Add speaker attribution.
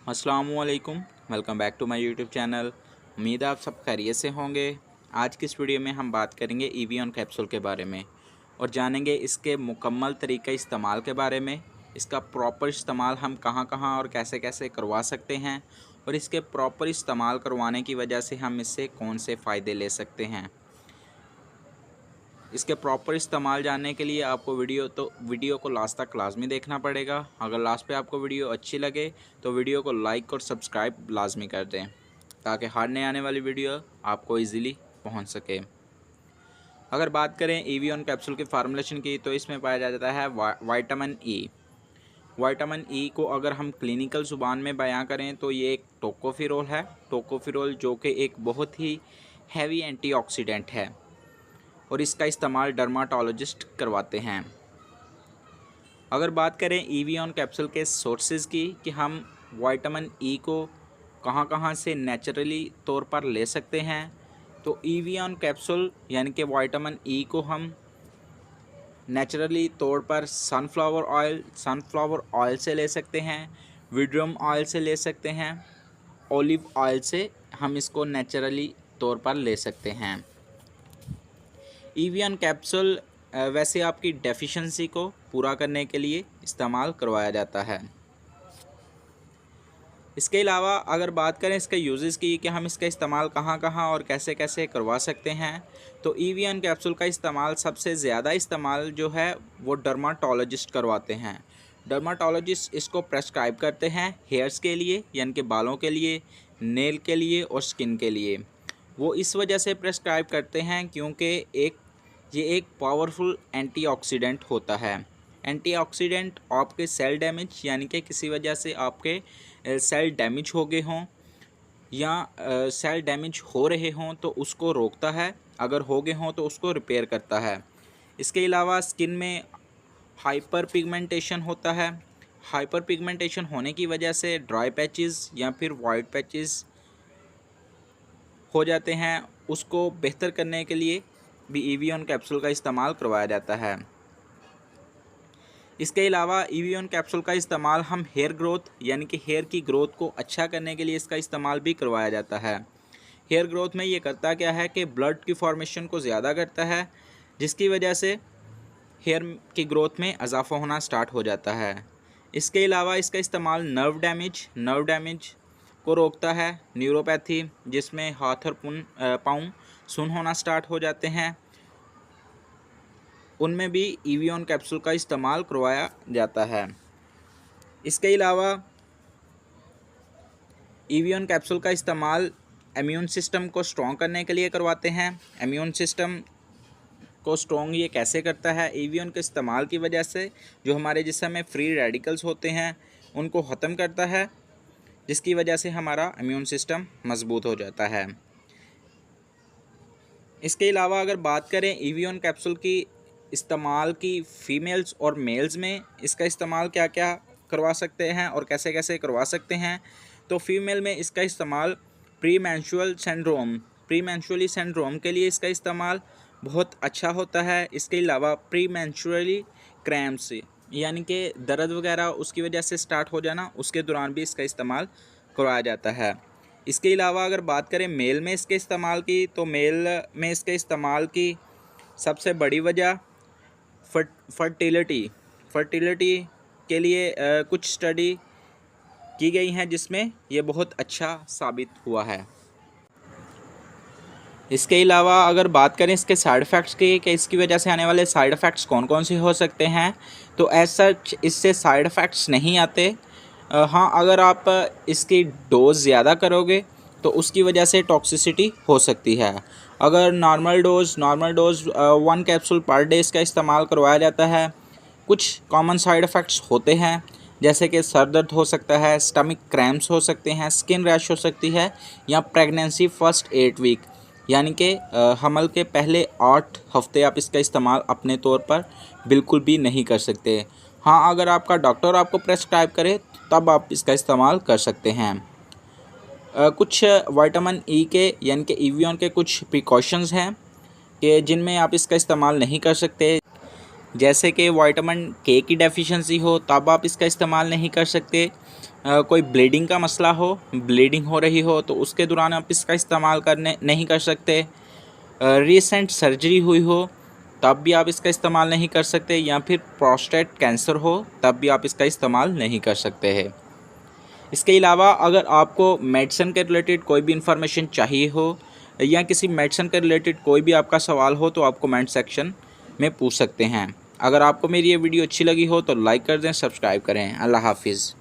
Speaker 1: अस्सलामुअलैकुम, welcome back to my YouTube channel. उम्मीद है आप सब खैरियत से होंगे। आज की इस वीडियो में हम बात करेंगे एवियन कैप्सूल के बारे में और जानेंगे इसके मुकम्मल तरीक़ा इस्तेमाल के बारे में। इसका प्रॉपर इस्तेमाल हम कहां कहां और कैसे कैसे करवा सकते हैं और इसके प्रॉपर इस्तेमाल करवाने की वजह से हम इससे कौन से फ़ायदे ले सकते हैं। इसके प्रॉपर इस्तेमाल जानने के लिए आपको वीडियो को लास्ट तक लाजमी देखना पड़ेगा। अगर लास्ट पे आपको वीडियो अच्छी लगे तो वीडियो को लाइक और सब्सक्राइब लाजमी कर दें ताकि हर नए आने वाली वीडियो आपको इजीली पहुंच सके। अगर बात करें एवियन कैप्सूल की फार्मूलेशन की तो इसमें पाया जाता है विटामिन ई। विटामिन ई को अगर हम क्लिनिकल ज़ुबान में बयां करें तो ये एक टोकोफिरोल है। टोकोफिरोल जो कि एक बहुत ही हैवी एंटीऑक्सीडेंट है और इसका इस्तेमाल डर्माटोलॉजिस्ट करवाते हैं। अगर बात करें एवियन कैप्सूल के सोर्सेज की कि हम विटामिन ई को कहां कहां से नेचुरली तौर पर ले सकते हैं, तो एवियन कैप्सूल यानी कि विटामिन ई को हम नेचुरली तौर पर सनफ्लावर ऑयल से ले सकते हैं, विड्रम ऑयल से ले सकते हैं, ऑलिव ऑयल से हम इसको नेचुरली तौर पर ले सकते हैं। एवियन कैप्सूल वैसे आपकी डेफिशिएंसी को पूरा करने के लिए इस्तेमाल करवाया जाता है। इसके अलावा अगर बात करें इसके यूजेस की कि हम इसका इस्तेमाल कहां कहां और कैसे कैसे करवा सकते हैं, तो एवियन कैप्सूल का इस्तेमाल सबसे ज़्यादा इस्तेमाल जो है वो डर्माटोलॉजिस्ट करवाते हैं। डर्माटोलॉजिस्ट इसको प्रेस्क्राइब करते हैं हेयर्स के लिए यानी कि बालों के लिए, नेल के लिए और स्किन के लिए। वो इस वजह से प्रेस्क्राइब करते हैं क्योंकि ये एक पावरफुल एंटीऑक्सीडेंट होता है। एंटीऑक्सीडेंट आपके सेल डैमेज यानी कि किसी वजह से आपके सेल डैमेज हो गए हों या सेल डैमेज हो रहे हों तो उसको रोकता है, अगर हो गए हों तो उसको रिपेयर करता है। इसके अलावा स्किन में हाइपर पिगमेंटेशन होता है। हाइपर पिगमेंटेशन होने की वजह से ड्राई पैचेस या फिर वाइट पैचेस हो जाते हैं, उसको बेहतर करने के लिए भी एवियन कैप्सूल का इस्तेमाल करवाया जाता है। इसके अलावा एवियन कैप्सूल का इस्तेमाल हम हेयर ग्रोथ यानी कि हेयर की ग्रोथ को अच्छा करने के लिए इसका इस्तेमाल भी करवाया जाता है। हेयर ग्रोथ में ये करता क्या है कि ब्लड की फॉर्मेशन को ज़्यादा करता है, जिसकी वजह से हेयर की ग्रोथ में इजाफा होना स्टार्ट हो जाता है। इसके अलावा इसका इस्तेमाल नर्व डैमेज को रोकता है। न्यूरोपैथी जिसमें हाथ और पाँव सुन होना स्टार्ट हो जाते हैं, उनमें भी एवियन कैप्सूल का इस्तेमाल करवाया जाता है। इसके अलावा एवियन कैप्सूल का इस्तेमाल इम्यून सिस्टम को स्ट्रॉन्ग करने के लिए करवाते हैं। इम्यून सिस्टम को स्ट्रॉन्ग ये कैसे करता है? एवियन के इस्तेमाल की वजह से जो हमारे जिस्म में फ्री रेडिकल्स होते हैं उनको ख़त्म करता है, जिसकी वजह से हमारा इम्यून सिस्टम मजबूत हो जाता है। इसके अलावा अगर बात करें एवियन कैप्सूल की इस्तेमाल की फ़ीमेल्स और मेल्स में इसका इस्तेमाल क्या क्या करवा सकते हैं और कैसे कैसे करवा सकते हैं, तो फीमेल में इसका इस्तेमाल प्री सिंड्रोम के लिए इसका इस्तेमाल बहुत अच्छा होता है। इसके अलावा प्री मेंस्ट्रुअली क्रैम्प्स यानी कि दर्द वगैरह उसकी वजह से स्टार्ट हो जाना, उसके दौरान भी इसका इस्तेमाल करवाया जाता है। इसके अलावा अगर बात करें मेल में इसके इस्तेमाल की, तो मेल में इसके इस्तेमाल की सबसे बड़ी वजह फर्टिलिटी के लिए कुछ स्टडी की गई हैं जिसमें ये बहुत अच्छा साबित हुआ है। इसके अलावा अगर बात करें इसके साइड इफ़ेक्ट्स की कि इसकी वजह से आने वाले साइड इफ़ेक्ट्स कौन कौन से हो सकते हैं, तो एज सच इससे साइड इफ़ेक्ट्स नहीं आते। हाँ, अगर आप इसकी डोज़ ज़्यादा करोगे तो उसकी वजह से टॉक्सिसिटी हो सकती है। अगर normal dose 1 capsule per day इसका इस्तेमाल करवाया जाता है, कुछ कॉमन साइड इफ़ेक्ट्स होते हैं जैसे कि सर दर्द हो सकता है, स्टमक क्रैम्प्स हो सकते हैं, स्किन रैश हो सकती है या प्रेगनेंसी फर्स्ट 8 वीक यानी कि हमल के पहले 8 हफ्ते आप इसका इस्तेमाल अपने तौर पर बिल्कुल भी नहीं कर सकते। हाँ, अगर आपका डॉक्टर आपको प्रेस्क्राइब करे तब आप इसका इस्तेमाल कर सकते हैं। कुछ विटामिन ई के यानी कि एवियन के कुछ प्रिकॉशंस हैं कि जिनमें आप इसका इस्तेमाल नहीं कर सकते, जैसे कि विटामिन के की डेफिशिएंसी हो तब आप इसका इस्तेमाल नहीं कर सकते। कोई ब्लीडिंग का मसला हो, ब्लीडिंग हो रही हो तो उसके दौरान आप इसका इस्तेमाल करने नहीं कर सकते। रीसेंट सर्जरी हुई हो तब भी आप इसका इस्तेमाल नहीं कर सकते, या फिर प्रोस्टेट कैंसर हो तब भी आप इसका इस्तेमाल नहीं कर सकते हैं। इसके अलावा अगर आपको मेडिसिन के रिलेटेड कोई भी इंफॉर्मेशन चाहिए हो या किसी मेडिसिन के रिलेटेड कोई भी आपका सवाल हो तो आप कमेंट सेक्शन में पूछ सकते हैं। अगर आपको मेरी ये वीडियो अच्छी लगी हो तो लाइक कर दें, सब्सक्राइब करें। अल्लाह हाफिज़।